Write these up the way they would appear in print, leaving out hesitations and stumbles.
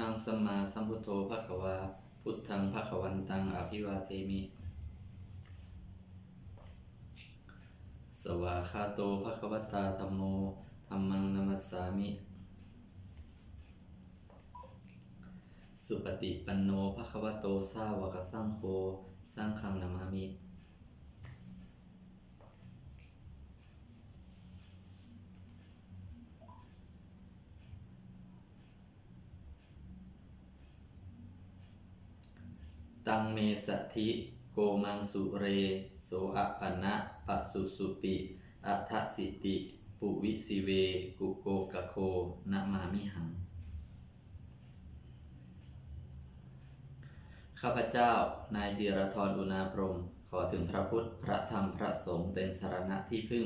หังสัมมาสัมพุทโธภควาพุทธังภควันตังอภิวาเทมิสวากขาโตภควตาธัมโมธัมมังนัมสสามิสุปฏิปันโนภควโตสาวกสังโฆสังฆังนามามิตังเมสัทธิโกมังสุเรโสอะภนะปะสุสุปิอัทธสิติปุวิสิเวกุโกกะโคนะมามิหังข้าพเจ้านายธีรธรอุณาพรหมขอถึงพระพุทธพระธรรมพระสงฆ์เป็นสรณะที่พึ่ง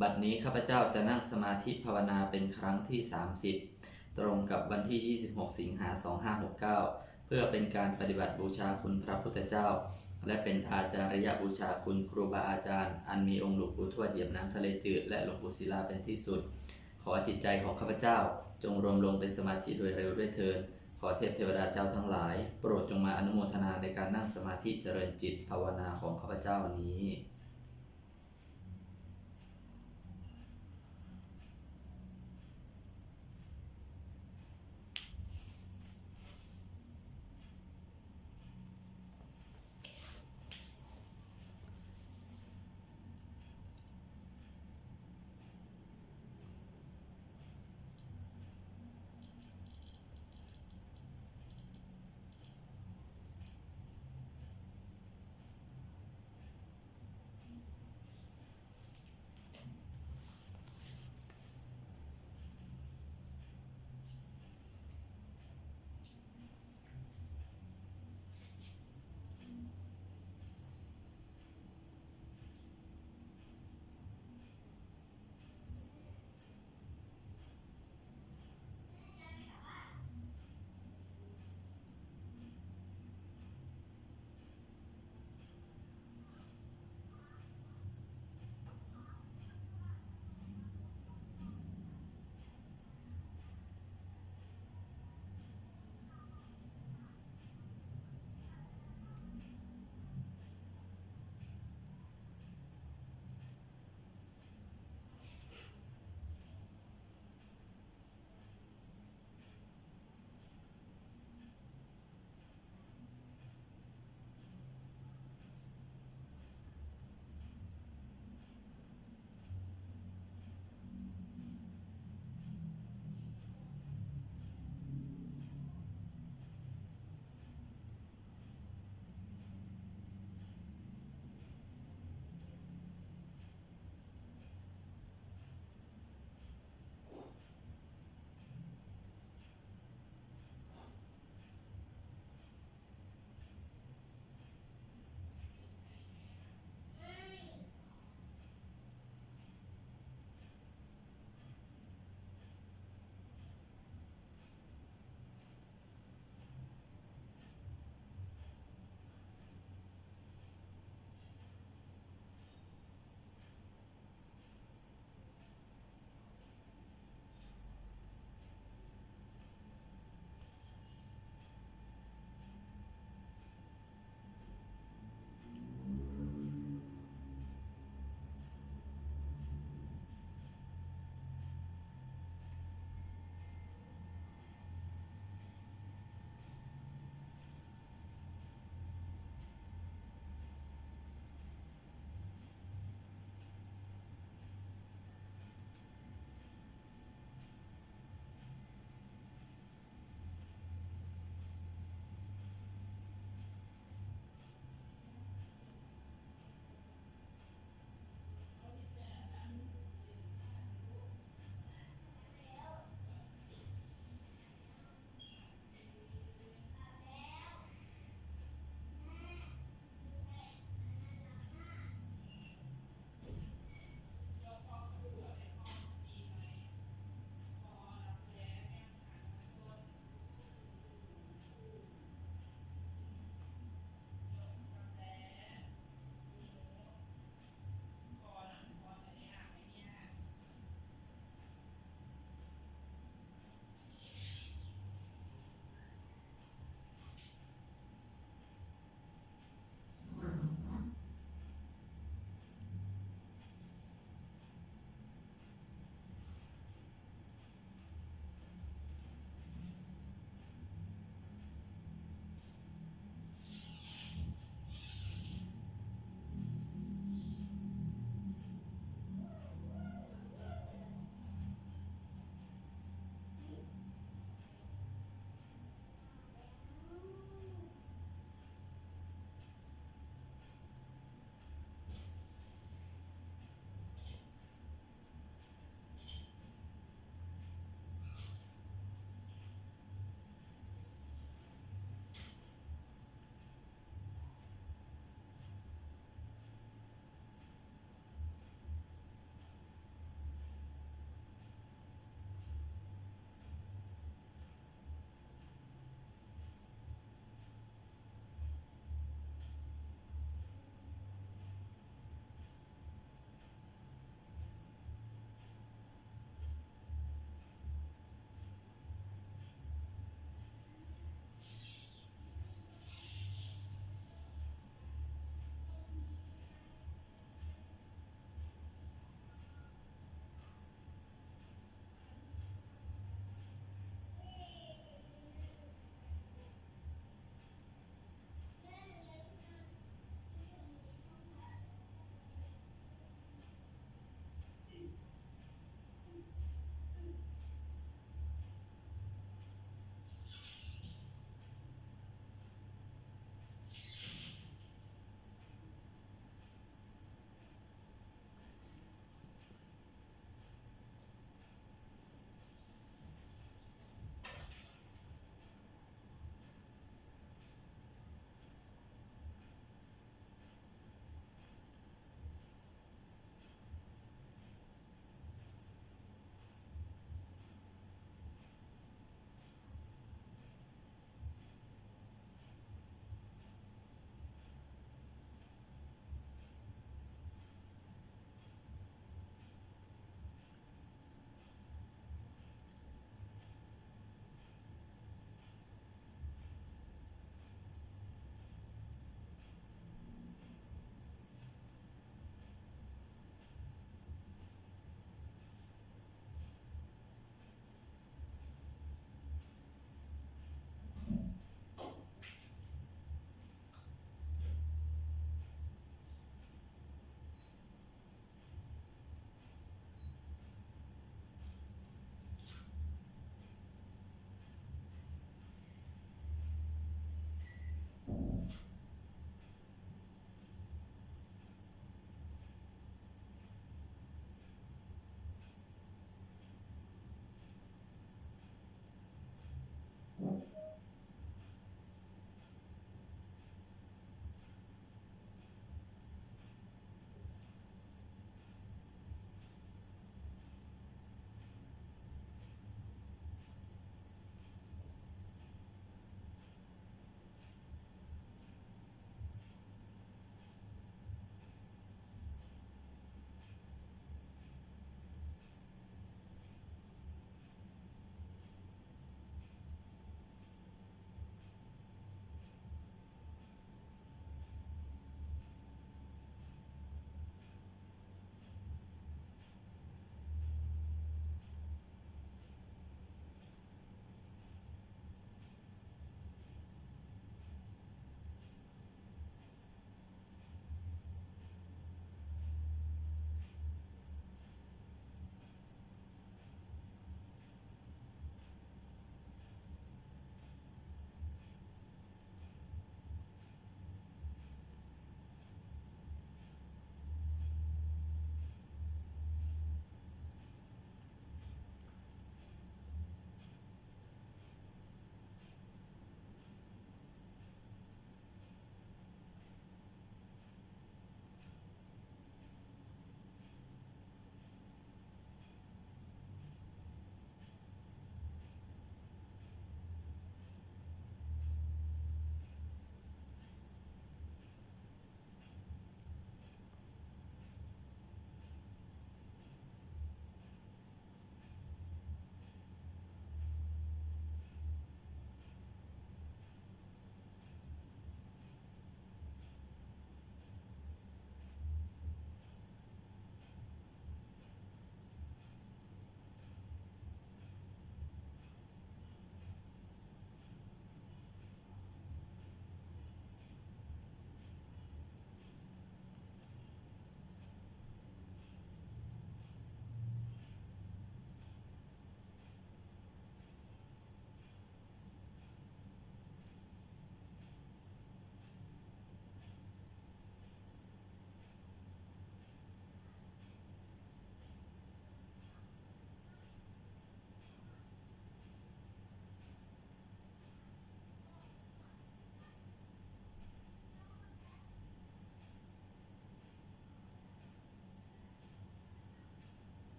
บัดนี้ข้าพเจ้าจะนั่งสมาธิภาวนาเป็นครั้งที่30ตรงกับวันที่26สิงหาคม2569เพื่อเป็นการปฏิบัติบูชาคุณพระพุทธเจ้าและเป็นอาจารยบูชาคุณครูบาอาจารย์อันมีองค์หลวงปู่ทวดเหยียบน้ำทะเลจืดและหลวงปู่ศิลาเป็นที่สุดขอจิตใจของข้าพเจ้าจงรวมลงเป็นสมาธิโดยเร็วด้วยเถิดขอเทพเทวดาเจ้าทั้งหลายโปรดจงมาอนุโมทนาในการนั่งสมาธิเจริญจิตภาวนาของข้าพเจ้านี้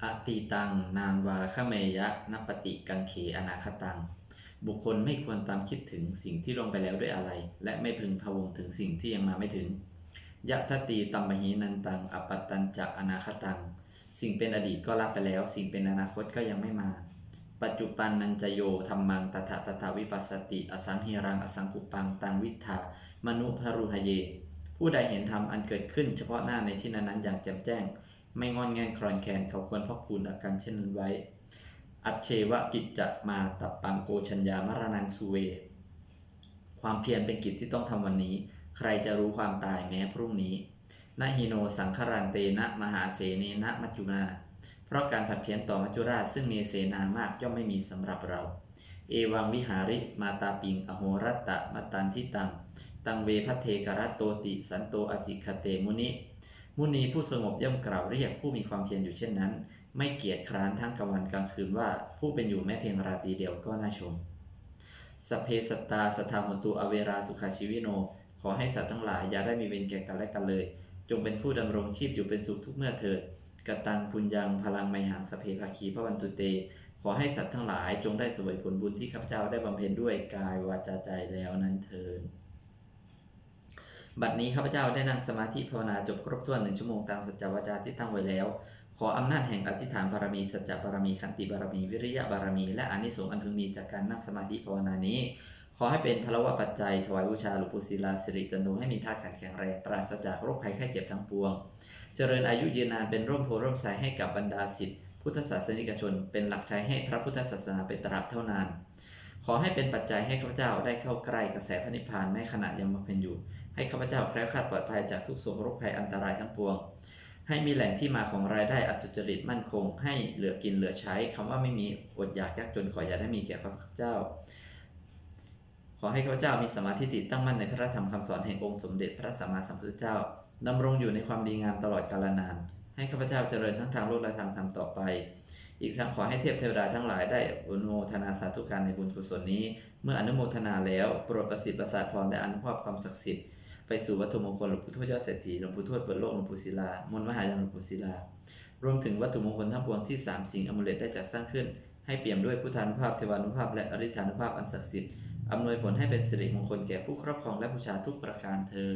อติตังนานวาคเมยะนปฏิกังเขอนาคตังบุคคลไม่ควรตามคิดถึงสิ่งที่ลงไปแล้วด้วยอะไรและไม่พึงพะวงถึงสิ่งที่ยังมาไม่ถึงยะทตีตัมมหินันตังอปปตัญจะอนาคตังสิ่งเป็นอดีตก็รับไปแล้วสิ่งเป็นอนาคตก็ยังไม่มาปัจจุบันนันจโยธรรมังตถาตถาวิปัสสติอสังหิรังอสังคุปังตังวิทธามนุภรุหเยผู้ใดเห็นธรรมอันเกิดขึ้นเฉพาะหน้าในที่นั้นๆอย่างแจ่มแจ้งไม่งอนแงนคลอนแคลนเขาควรพักพูนอาการเช่นนั้นไว้อัจเชวะกิจจะมาตับปังโกชัญญามรณังสุเวความเพียรเป็นกิจที่ต้องทำวันนี้ใครจะรู้ความตายแม้พรุ่งนี้นะหิโนสังคารันเตนะมหาเสเนนะมัจจุนาเพราะการผัดเพี้ยนต่อมัจจุราชซึ่งมีเสนามากย่อมไม่มีสำหรับเราเอวังวิหาริมาตาปิงอโหรัตตะมตันทิตังตังเวพัทเทกรัตโตติสันโตอจิคเตมุนิมุนีผู้สงบย่อมกล่าวเรียกผู้มีความเพียรอยู่เช่นนั้นไม่เกียจคร้านทั้งกลางวันกลางคืนว่าผู้เป็นอยู่แม้เพียงราตรีเดียวก็น่าชมสเพสตตาสทาหตุอเวราสุขาชีวิโนขอให้สัตว์ทั้งหลายอย่าได้มีเวรแก่กันและกันเลยจงเป็นผู้ดำรงชีพอยู่เป็นสุขทุกเมื่อเถิดกตังปุญญังพลังไมหังสเพภาคีพระวันตุเตขอให้สัตว์ทั้งหลายจงได้เสวยผลบุญที่ข้าพเจ้าได้บำเพ็ญด้วยกายวาจาใจแล้วนั้นเถิดบัดนี้ข้าพเจ้าได้นั่งสมาธิภาวนาจบครบถ้วน1 ชั่วโมงตามสัจจวาจาที่ตั้งไว้แล้วขออำนาจแห่งอธิษฐานบารมีสัจจะบารมีขันติบารมีวิริยะบารมีและอานิสงส์อันพึงมีจากการนั่งสมาธิภาวนานี้ขอให้เป็นพลวะปัจจัยถวายบูชาหลวงปู่ศิลาสิริจันโทให้มีธาตุขันธ์แข็งแรงปราศจากโรคภัยไข้เจ็บทั้งปวงเจริญอายุยืนนานเป็นร่มโพร่มไทรให้กับบรรดาศิษย์พุทธศาสนิกชนเป็นหลักชัยให้พระพุทธศาสนาเป็นตราบเท่านานขอให้เป็นปัจจัยให้ข้าพเจ้าได้เข้าใกล้กระแสพระนิพพานแม้ขณะยังบำเพ็ญอยู่ให้ข้าพเจ้าแคล้วคลาดปลอดภัยจากทุกโศกโรคภัยอันตรายทั้งปวงให้มีแหล่งที่มาของรายได้อสุจริตมั่นคงให้เหลือกินเหลือใช้คำว่าไม่มีอดอยากยากจนขออย่าได้มีแก่ข้าพเจ้าขอให้ข้าพเจ้ามีสมาธิจิตตั้งมั่นในพระธรรมคำสอนแห่งองค์สมเด็จพระสัมมาสัมพุทธเจ้าดำรงอยู่ในความดีงามตลอดกาลนานให้ข้าพเจ้าเจริญทั้งทางโลกและทางธรรมต่อไปอีกทั้งขอให้เทพเทวดาทั้งหลายได้อนุโมทนาสาธุการในบุญกุศลนี้เมื่ออนุโมทนาแล้วโปรดประสิทธิ์ประสาทพรและอนุภาพความศักดิ์สิทธิ์ไปสู่วัตถุมงคลหลวงปู่ทวดยอดเศรษฐีหลวงปู่ทวดเปิดโลกหลวงปู่ศิลามนต์มหายานหลวงปู่ศิลารวมถึงวัตถุมงคลทั้งปวงที่3สิ่งอมูเลตได้จัดสร้างขึ้นให้เปี่ยมด้วยพุทธานุภาพเทวานุภาพและอริธานุภาพอันศักดิ์สิทธิ์อำนวยผลให้เป็นสิริมงคลแก่ผู้ครอบครองและบูชาทุกประการเทอญ